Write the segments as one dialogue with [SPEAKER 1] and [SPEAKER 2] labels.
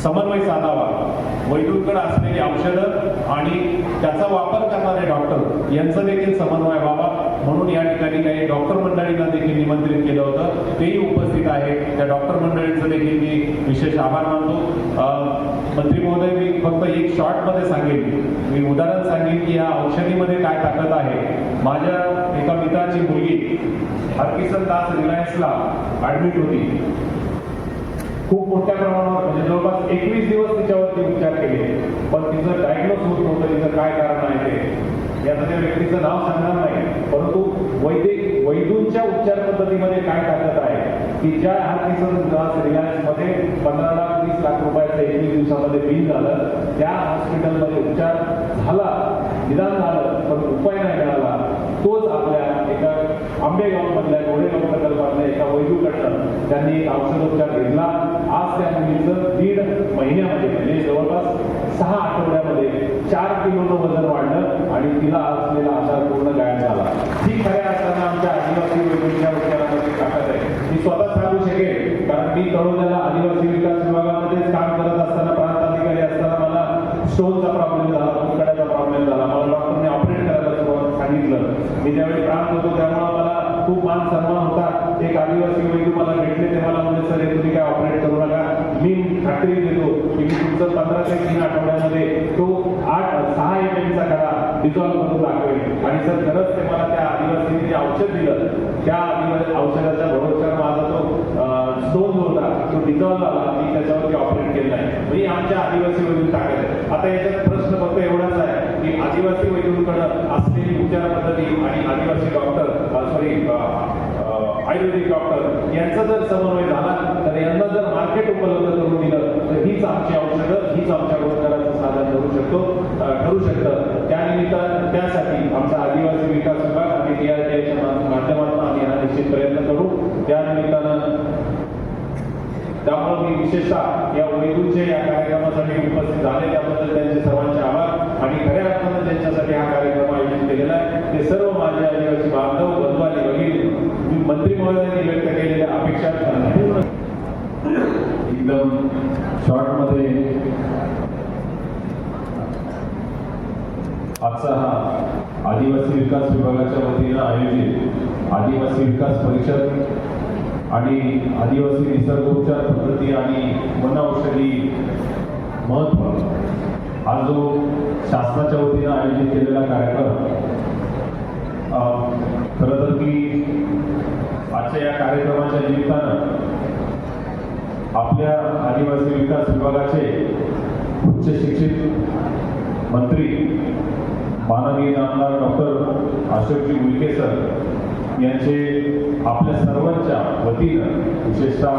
[SPEAKER 1] समन्वय साधावा, वैद्यकडे असलेली औषधं आणि त्याचा वापर करणारे डॉक्टर यांचा देखील समन्वय व्हावा म्हणून या ठिकाणी काही डॉक्टर मंडळींना देखील निमंत्रित केलं होतं, तेही उपस्थित आहेत. त्या डॉक्टर मंडळींचं देखील मी विशेष आभार मानतो. मंत्री महोदय, मी फक्त एक शॉर्टमध्ये सांगेन, मी उदाहरण सांगेन की या औषधीमध्ये काय ताकद आहे. माझ्या एका मित्राची मुलगी हरकिसन दास रिलायन्सला ऍडमिट होती. खूप मोठ्या प्रमाणावर म्हणजे जवळपास 21 दिवस तिच्यावरती उपचार केले, पण तिचं डायग्नोज होत नव्हतं. तिचं काय कारण आहे ते याचं त्या व्यक्तीचं नाव सांगणार नाही, परंतु वैद्यूंच्या उपचार पद्धतीमध्ये काय ताकद आहे की ज्या हरकिसन दास रिलायन्समध्ये 15 लाख 20 लाख रुपयाचं 21 दिवसामध्ये बिल झालं, त्या हॉस्पिटलमध्ये उपचार झाला, निदान झालं, पण उपाय नाही मिळाला. तोच आपल्या एका आंबेगाव मधल्या गोडेगाव प्रकल्पातल्या एका वैद्यूकडनं त्यांनी एक औषधोपचार घेतला. आज त्या मुलीचं 1.5 महिन्यामध्ये म्हणजे जवळपास 6 आठवड्यामध्ये 4 किलोचं वजन वाढलं आणि तिला असलेला आजार पूर्ण गायब झाला. ही खऱ्या असताना आमच्या आदिवासी वैद्यकीय उपचारामध्ये ताकद आहे. मी स्वतः सांगू शकेन, कारण मी तळोद्याला आदिवासी विकास विभागामध्येच काम करत असताना, प्रांत अधिकारी असताना मला स्टोनचा प्रॉब्लेम झाला, फुटकड्याचा प्रॉब्लेम झाला. मला डॉक्टरने ऑपरेट करायला सांगितलं. मी त्यावेळी प्रांत होतो, त्यामुळे मला खूप मान सन्मान होता. एक आदिवासी वैद्य मला भेटले, ते मला म्हणजे सर तुम्ही काय ऑपरेट करू नका, मी खात्री देतो की मी तुमचं 15 ते 3 आठवड्यामध्ये तो 6 ml चा कडा डिझॉल्व्ह करून दाखवेल. आणि सर खरंच ते मला त्या आदिवासीने जे औषध दिलं, त्या औषधाच्या भरोश्यावर माझा तो स्टोन जो होता तो डिझॉल्व्ह झाला. मी त्याच्यावरती ऑपरेट केलं नाही. म्हणजे आमच्या आदिवासी वैद्य ताकद आहे. आता याच्यात प्रश्न फक्त एवढाच आहे की आदिवासी वैद्यकडे असलेली उपचार पद्धती आणि आदिवासी डॉक्टर आयुर्वेदिक डॉक्टर यांचा जर समन्वय झाला तर यांना जर मार्केट उपलब्ध करून दिलं तर हीच आमची औषधं, हीच आमच्या रोजगाराचं साधन ठरू शकतं. त्यानिमित्तानं त्यासाठी आमचा आदिवासी विकास विभाग आणि DRDAच्या माध्यमातून आम्ही हा निश्चित प्रयत्न करू. त्यानिमित्तानं त्यामुळे मी विशेषतः या वैद्यूंच्या या कार्यक्रमासाठी उपस्थित झाले त्याबद्दल त्यांचे सर्वांचे आभार. आणि खऱ्या अर्थानं ज्यांच्यासाठी हा कार्यक्रम आयोजित केलेला आहे ते सर्व माझे आदिवासी बांधव, बंधू आणि भगिनी, मंत्री महोदयांनी व्यक्त केलेल्या अपेक्षा पूर्ण एकदम शॉर्टमध्ये आजचा हा आदिवासी विकास विभागाच्या वतीनं आयोजित आदिवासी विकास परिषद आणि आदिवासी निसर्गोपचार पद्धती आणि वनौषधी महत्व हा जो शासनाच्या वतीनं आयोजित केलेला कार्यक्रम, खरं तर की आजच्या या कार्यक्रमाच्या निमित्तानं आपल्या आदिवासी विकास विभागाचे उच्च शिक्षित मंत्री माननीय आमदार डॉक्टर अशोकजी उईके सर यांचे आपल्या सर्वांच्या वतीनं विशेषतः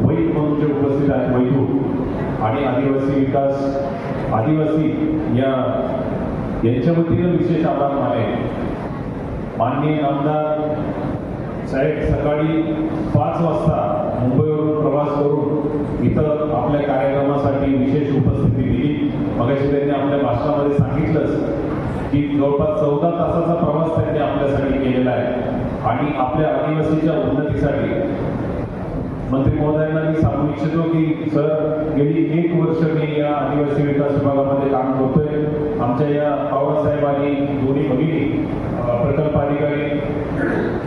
[SPEAKER 1] वैद म्हणून जे उपस्थित आहेत, वैदू आणि आदिवासी विकास आदिवासी यांच्या वतीनं विशेष आभार माने. माननीय आमदार साहेब सकाळी 5 वाजता मुंबईवरून प्रवास करून इथं आपल्या कार्यक्रमासाठी विशेष उपस्थिती दिली. मगाशी त्यांनी आपल्या भाषणामध्ये सांगितलंच की जवळपास 14 तासाचा प्रवास त्यांनी आपल्यासाठी केलेला आहे. आणि आपल्या आदिवासीच्या उन्नतीसाठी मंत्री महोदयांना मी सांगू इच्छितो की सर, गेली 1 वर्ष मी या आदिवासी विकास विभागामध्ये काम करतोय. आमच्या या पवारसाहेब आणि दोन्ही भगिनी प्रकल्प अधिकारी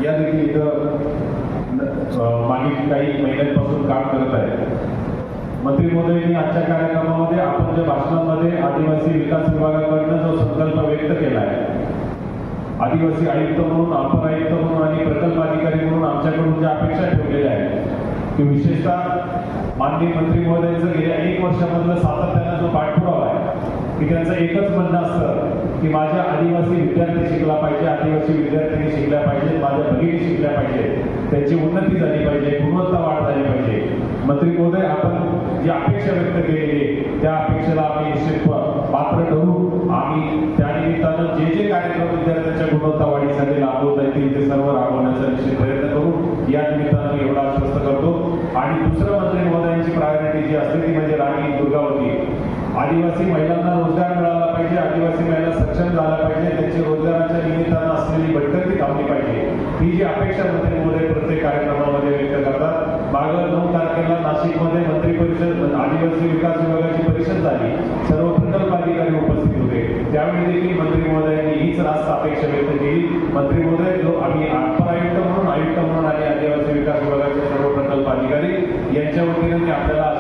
[SPEAKER 1] या देखील इथं मागील काही महिन्यांपासून काम करत आहेत. मंत्री महोदयांनी आजच्या कार्यक्रमामध्ये आपण ज्या भाषणामध्ये आदिवासी विकास विभागाकडनं जो संकल्प व्यक्त केला आहे, आदिवासी आयुक्त म्हणून, अपर आयुक्त म्हणून आणि प्रकल्प अधिकारी म्हणून आमच्याकडून ज्या अपेक्षा ठेवलेल्या आहेत की विशेषतः माननीय मंत्री महोदयांचं गेल्या 1 वर्षामधलं सातत्यानं जो पाठपुरावा आहे की त्यांचं एकच म्हणणं असतं की माझ्या आदिवासी विद्यार्थी शिकला पाहिजे, आदिवासी विद्यार्थ्यांनी शिकल्या पाहिजे, माझ्या भगिनी शिकल्या पाहिजे, त्यांची उन्नती झाली पाहिजे, गुणवत्ता वाढ झाली पाहिजे. मंत्री महोदय, आपण जी अपेक्षा व्यक्त केलेली त्या अपेक्षेला आम्ही निश्चित पात्र ठरू. आम्ही त्यानिमित्तानं जे कार्यक्रम विद्यार्थ्यांच्या गुणवत्ता वाढीसाठी राबवता येतील ते सर्व राबवण्याचा निश्चित प्रयत्न करू. या निमित्तानं मी एवढा आश्वस्त करतो. आणि दुसरं मंत्री महोदयांची प्रायोरिटी जी असते ती म्हणजे राणी दुर्गावती. आदिवासी महिलांना रोजगार मिळाला पाहिजे, आदिवासी महिला सक्षम झाला पाहिजे, त्यांची रोजगाराच्या निमित्तानं असलेली भटकंती थांबली पाहिजे. ही जी अपेक्षा मंत्री महोदय प्रत्येक कार्यक्रमामध्ये व्यक्त करतात. मागं 9 तारखेला नाशिकमध्ये मंत्री परिषद आदिवासी विकास विभागाची परिषद झाली, सर्व प्रकल्प अधिकारी उपस्थित होते. त्यावेळी देखील मंत्री महोदयांनी हीच रास्त अपेक्षा व्यक्त केली. मंत्री महोदय, जो आम्ही अपर आयुक्त म्हणून आणि आदिवासी विकास विभागाचे सर्व प्रकल्प अधिकारी यांच्या वतीने आपल्याला